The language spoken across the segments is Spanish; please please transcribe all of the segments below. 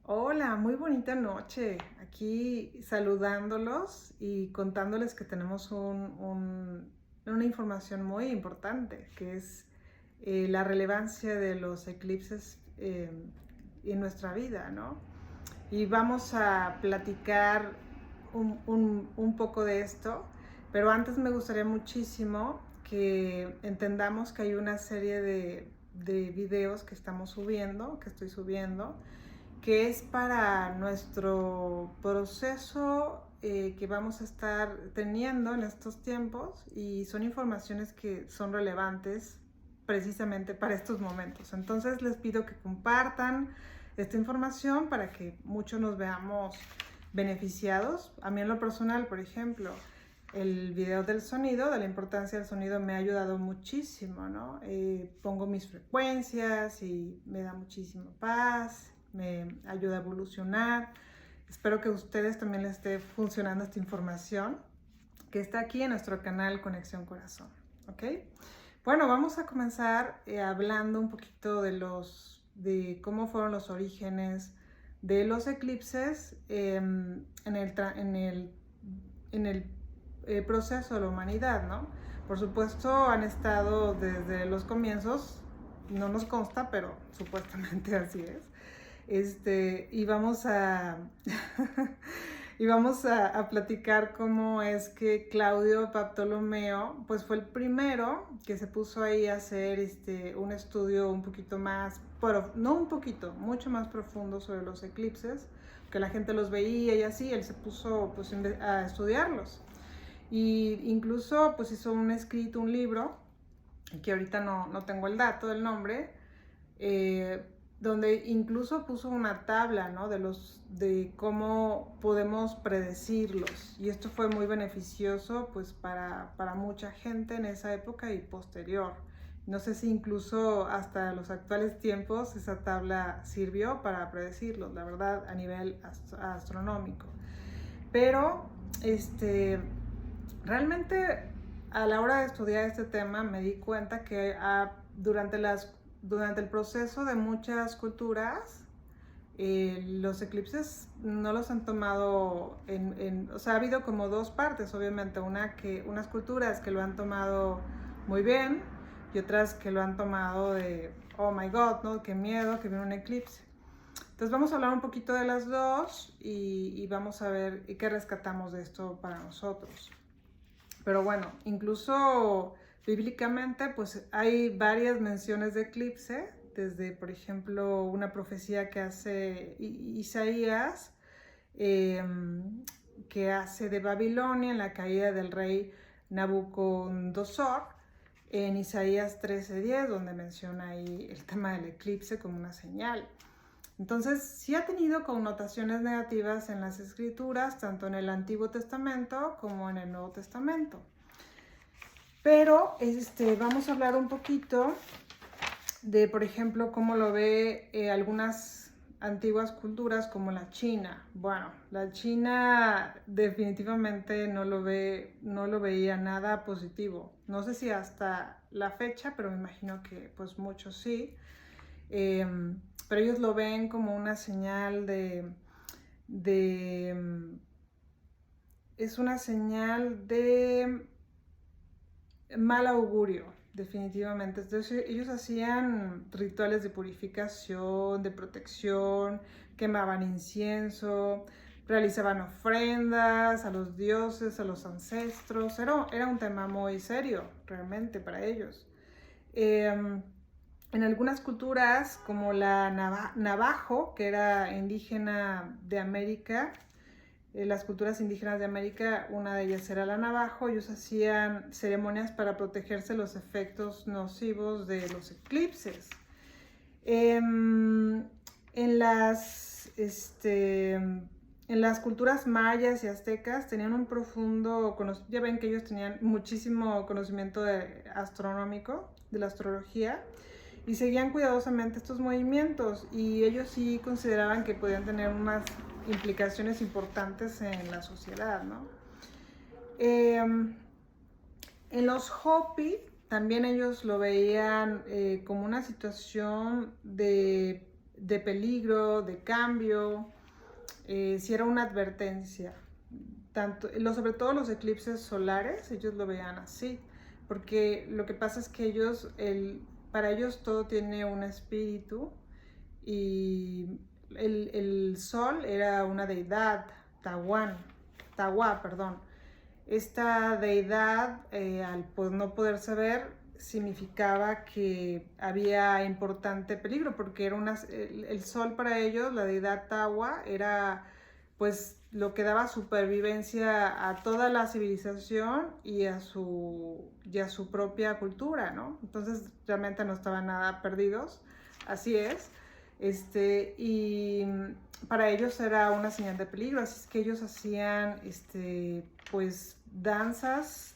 Hola, muy bonita noche. Aquí saludándolos y contándoles que tenemos una información muy importante, que es la relevancia de los eclipses en nuestra vida, ¿no? Y vamos a platicar un poco de esto, pero antes me gustaría muchísimo que entendamos que hay una serie de videos que estamos subiendo, que estoy subiendo, que es para nuestro proceso que vamos a estar teniendo en estos tiempos, y son informaciones que son relevantes precisamente para estos momentos. Entonces les pido que compartan esta información para que muchos nos veamos beneficiados. A mí en lo personal, por ejemplo, el video del sonido, de la importancia del sonido, me ha ayudado muchísimo, ¿no? Pongo mis frecuencias y me da muchísima paz, me ayuda a evolucionar. Espero que a ustedes también les esté funcionando esta información que está aquí en nuestro canal Conexión Corazón, ¿ok? Bueno, vamos a comenzar hablando un poquito de cómo fueron los orígenes de los eclipses en el proceso de la humanidad, ¿no? Por supuesto, han estado desde los comienzos, no nos consta, pero supuestamente así es. Y vamos a y vamos a platicar cómo es que Claudio Bartolomeo pues fue el primero que se puso ahí a hacer un estudio un poquito más, pero no un poquito, mucho más profundo sobre los eclipses, que la gente los veía y así, él se puso pues a estudiarlos. Y incluso pues hizo un escrito, un libro, que ahorita no tengo el dato del nombre, eh, donde incluso puso una tabla, ¿no? de cómo podemos predecirlos. Y esto fue muy beneficioso pues para mucha gente en esa época y posterior. No sé si incluso hasta los actuales tiempos esa tabla sirvió para predecirlos, la verdad, a nivel astronómico. Pero realmente a la hora de estudiar este tema me di cuenta que durante el proceso de muchas culturas, los eclipses no los han tomado o sea, ha habido como dos partes, obviamente, unas culturas que lo han tomado muy bien y otras que lo han tomado de, oh my god, ¿no? Qué miedo que viene un eclipse. Entonces vamos a hablar un poquito de las dos y vamos a ver qué rescatamos de esto para nosotros. Pero bueno, incluso bíblicamente pues hay varias menciones de eclipse, desde por ejemplo una profecía que hace Isaías, eh, que hace de Babilonia en la caída del rey Nabucodonosor, en Isaías 13:10, donde menciona ahí el tema del eclipse como una señal. Entonces, sí ha tenido connotaciones negativas en las escrituras, tanto en el Antiguo Testamento como en el Nuevo Testamento. Pero vamos a hablar un poquito de, por ejemplo, cómo lo ve algunas antiguas culturas como la China. Bueno, la China definitivamente no lo veía nada positivo. No sé si hasta la fecha, pero me imagino que pues muchos sí. Pero ellos lo ven como una señal es una señal de mal augurio, definitivamente. Entonces ellos hacían rituales de purificación, de protección, quemaban incienso, realizaban ofrendas a los dioses, a los ancestros. Era un tema muy serio, realmente, para ellos. En algunas culturas, como la Navajo, que era indígena de América, las culturas indígenas de América, una de ellas era la Navajo, ellos hacían ceremonias para protegerse de los efectos nocivos de los eclipses. En las culturas mayas y aztecas tenían un profundo conocimiento, ya ven que ellos tenían muchísimo conocimiento astronómico, de la astrología, y seguían cuidadosamente estos movimientos, y ellos sí consideraban que podían tener unas implicaciones importantes en la sociedad, ¿no? En los Hopi también ellos lo veían como una situación de de peligro, de cambio, sí era una advertencia. Sobre todo los eclipses solares, ellos lo veían así, porque lo que pasa es que para ellos todo tiene un espíritu y el sol era una deidad, Tawa, perdón. Esta deidad, al no poderse ver, significaba que había importante peligro, porque era el sol para ellos, la deidad Tawa, era pues lo que daba supervivencia a toda la civilización y a su propia cultura, ¿no? Entonces realmente no estaban nada perdidos, así es. Y para ellos era una señal de peligro, así es que ellos hacían pues danzas.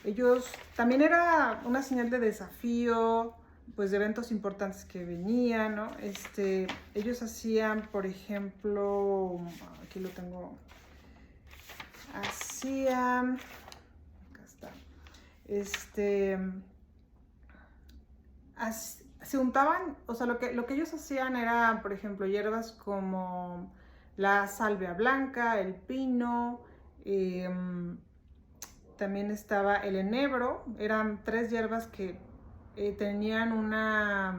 Ellos también era una señal de desafío, pues de eventos importantes que venían, ¿no? Ellos hacían, por ejemplo, aquí lo tengo, hacían, acá está, se untaban, o sea, lo que ellos hacían era, por ejemplo, hierbas como la salvia blanca, el pino, también estaba el enebro. Eran 3 hierbas que tenían una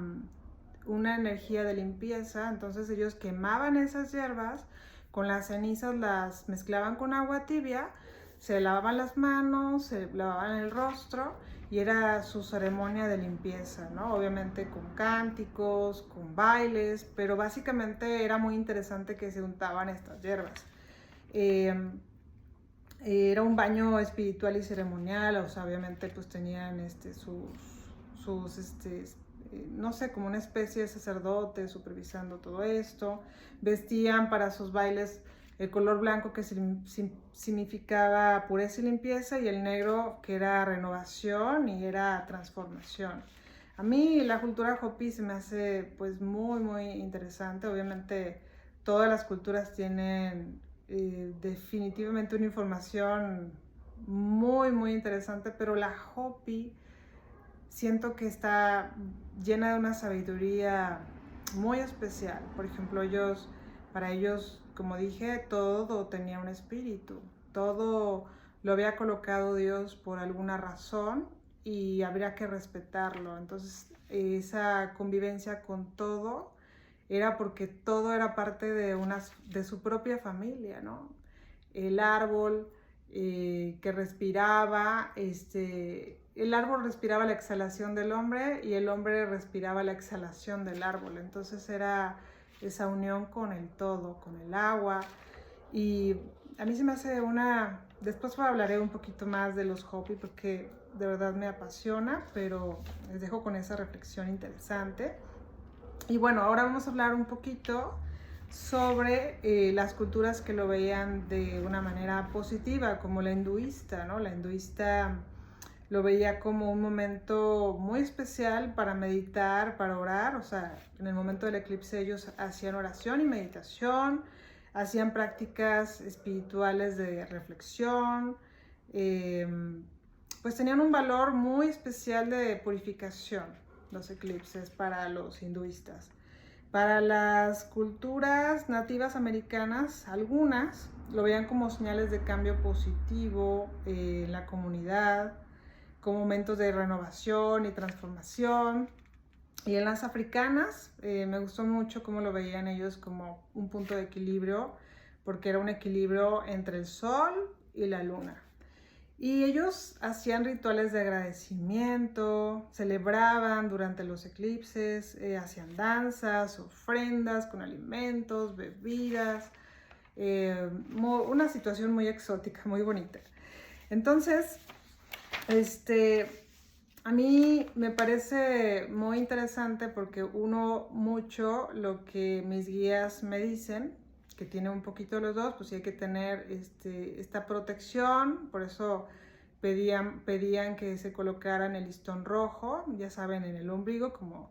energía de limpieza, entonces ellos quemaban esas hierbas, con las cenizas las mezclaban con agua tibia, se lavaban las manos, se lavaban el rostro y era su ceremonia de limpieza, ¿no? Obviamente con cánticos, con bailes, pero básicamente era muy interesante que se untaban estas hierbas. Era un baño espiritual y ceremonial, o sea, obviamente pues tenían no sé, como una especie de sacerdote supervisando todo esto. Vestían para sus bailes el color blanco, que significaba pureza y limpieza, y el negro, que era renovación y era transformación. A mí la cultura Hopi se me hace pues muy muy interesante. Obviamente todas las culturas tienen definitivamente una información muy muy interesante, pero la Hopi siento que está llena de una sabiduría muy especial. Por ejemplo, para ellos, como dije, todo tenía un espíritu, todo lo había colocado Dios por alguna razón y habría que respetarlo. Entonces, esa convivencia con todo era porque todo era parte de su propia familia, ¿no? El árbol que respiraba, el árbol respiraba la exhalación del hombre y el hombre respiraba la exhalación del árbol. Entonces era esa unión con el todo, con el agua. Y a mí se me hace después hablaré un poquito más de los Hopi, porque de verdad me apasiona, pero les dejo con esa reflexión interesante. Y bueno, ahora vamos a hablar un poquito sobre las culturas que lo veían de una manera positiva, como la hinduista, ¿no? La hinduista lo veía como un momento muy especial para meditar, para orar. O sea, en el momento del eclipse ellos hacían oración y meditación, hacían prácticas espirituales de reflexión, pues tenían un valor muy especial de purificación, los eclipses, para los hinduistas. Para las culturas nativas americanas, algunas lo veían como señales de cambio positivo en la comunidad, como momentos de renovación y transformación. Y en las africanas me gustó mucho cómo lo veían ellos, como un punto de equilibrio, porque era un equilibrio entre el sol y la luna. Y ellos hacían rituales de agradecimiento, celebraban durante los eclipses, hacían danzas, ofrendas con alimentos, bebidas, una situación muy exótica, muy bonita. Entonces, a mí me parece muy interesante, porque mucho lo que mis guías me dicen, que tiene un poquito de los dos, pues sí hay que tener esta protección. Por eso pedían que se colocaran el listón rojo, ya saben, en el ombligo, como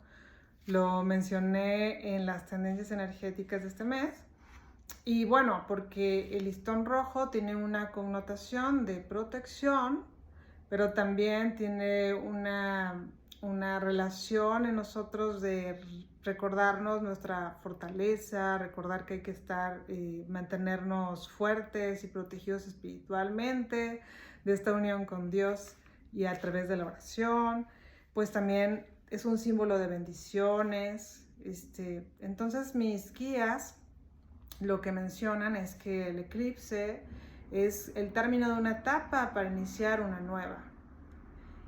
lo mencioné en las tendencias energéticas de este mes. Y bueno, porque el listón rojo tiene una connotación de protección, pero también tiene una relación en nosotros de recordarnos nuestra fortaleza, recordar que hay que estar, mantenernos fuertes y protegidos espiritualmente de esta unión con Dios y a través de la oración. Pues también es un símbolo de bendiciones. Entonces mis guías lo que mencionan es que el eclipse es el término de una etapa para iniciar una nueva.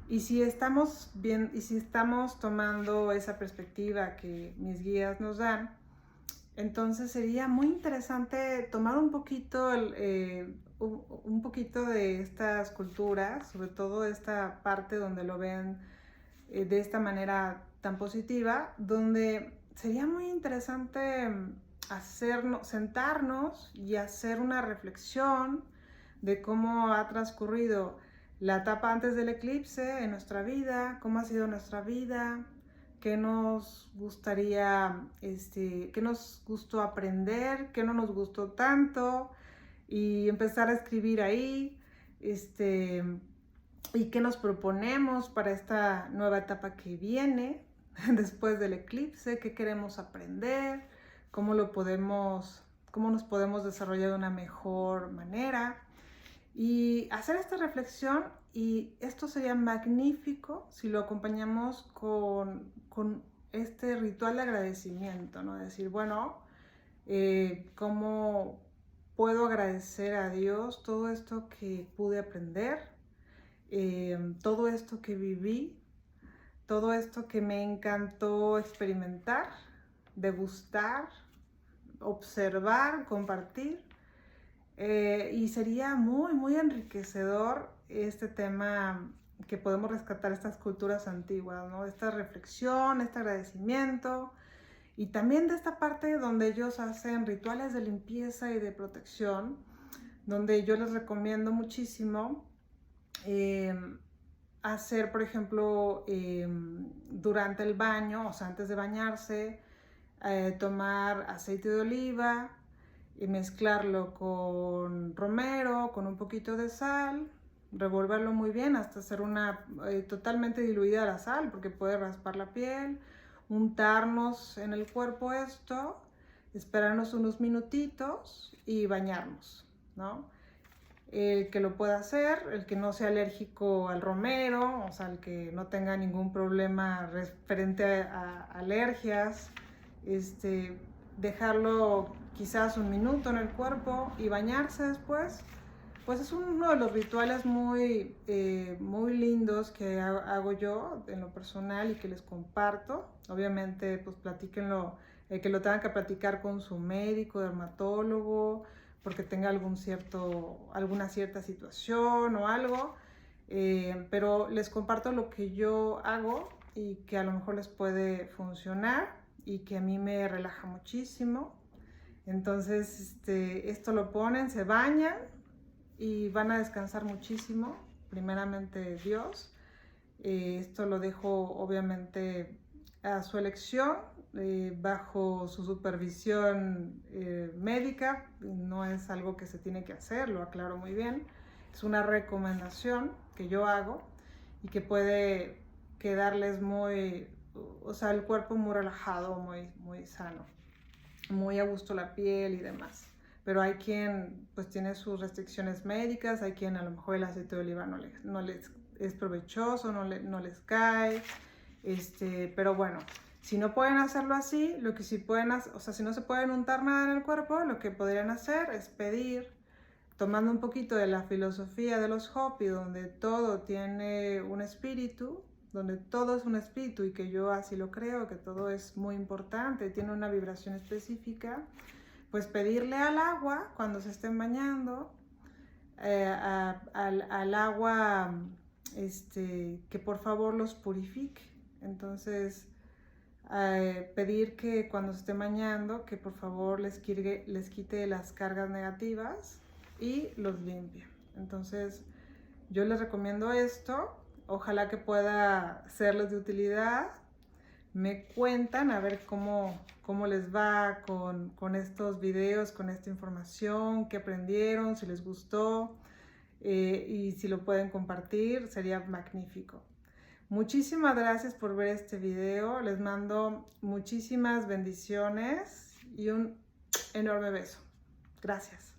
Y si estamos tomando esa perspectiva que mis guías nos dan, entonces sería muy interesante tomar un poquito de estas culturas, sobre todo esta parte donde lo ven de esta manera tan positiva, donde sería muy interesante sentarnos y hacer una reflexión de cómo ha transcurrido la etapa antes del eclipse en nuestra vida, cómo ha sido nuestra vida, qué nos gustaría, qué nos gustó aprender, qué no nos gustó tanto, y empezar a escribir ahí, y qué nos proponemos para esta nueva etapa que viene después del eclipse, qué queremos aprender, cómo nos podemos desarrollar de una mejor manera. Y hacer esta reflexión, y esto sería magnífico si lo acompañamos con este ritual de agradecimiento, ¿no? Decir, bueno, ¿cómo puedo agradecer a Dios todo esto que pude aprender, todo esto que viví, todo esto que me encantó experimentar, degustar, observar, compartir? Y sería muy, muy enriquecedor este tema que podemos rescatar estas culturas antiguas, ¿no? Esta reflexión, este agradecimiento, y también de esta parte donde ellos hacen rituales de limpieza y de protección, donde yo les recomiendo muchísimo hacer, por ejemplo, durante el baño, o sea, antes de bañarse, tomar aceite de oliva y mezclarlo con romero, con un poquito de sal, revolverlo muy bien hasta hacer una totalmente diluida la sal, porque puede raspar la piel, untarnos en el cuerpo esto, esperarnos unos minutitos y bañarnos, ¿no? El que lo pueda hacer, el que no sea alérgico al romero, o sea, el que no tenga ningún problema referente a alergias, dejarlo quizás un minuto en el cuerpo y bañarse después, pues es uno de los rituales muy, muy lindos que hago yo en lo personal y que les comparto. Obviamente, pues platíquenlo, que lo tengan que platicar con su médico, dermatólogo, porque tenga alguna cierta situación o algo, pero les comparto lo que yo hago y que a lo mejor les puede funcionar y que a mí me relaja muchísimo. Entonces, esto lo ponen, se bañan y van a descansar muchísimo, primeramente Dios. Esto lo dejo obviamente a su elección, bajo su supervisión médica. No es algo que se tiene que hacer, lo aclaro muy bien. Es una recomendación que yo hago y que puede quedarles muy, o sea, el cuerpo muy relajado, muy, muy sano, muy a gusto la piel y demás. Pero hay quien pues tiene sus restricciones médicas, hay quien a lo mejor el aceite de oliva no les es provechoso, no les cae, pero bueno, si no pueden hacerlo así, lo que sí pueden hacer, o sea, si no se pueden untar nada en el cuerpo, lo que podrían hacer es pedir, tomando un poquito de la filosofía de los Hopi, donde todo tiene un espíritu, donde todo es un espíritu, y que yo así lo creo, que todo es muy importante, tiene una vibración específica, pues pedirle al agua, cuando se estén bañando, al agua, que por favor los purifique. Entonces, pedir que cuando se esté bañando, que por favor les quite las cargas negativas y los limpie. Entonces, yo les recomiendo esto. Ojalá que pueda serles de utilidad. Me cuentan a ver cómo les va con estos videos, con esta información, qué aprendieron, si les gustó, y si lo pueden compartir, sería magnífico. Muchísimas gracias por ver este video. Les mando muchísimas bendiciones y un enorme beso. Gracias.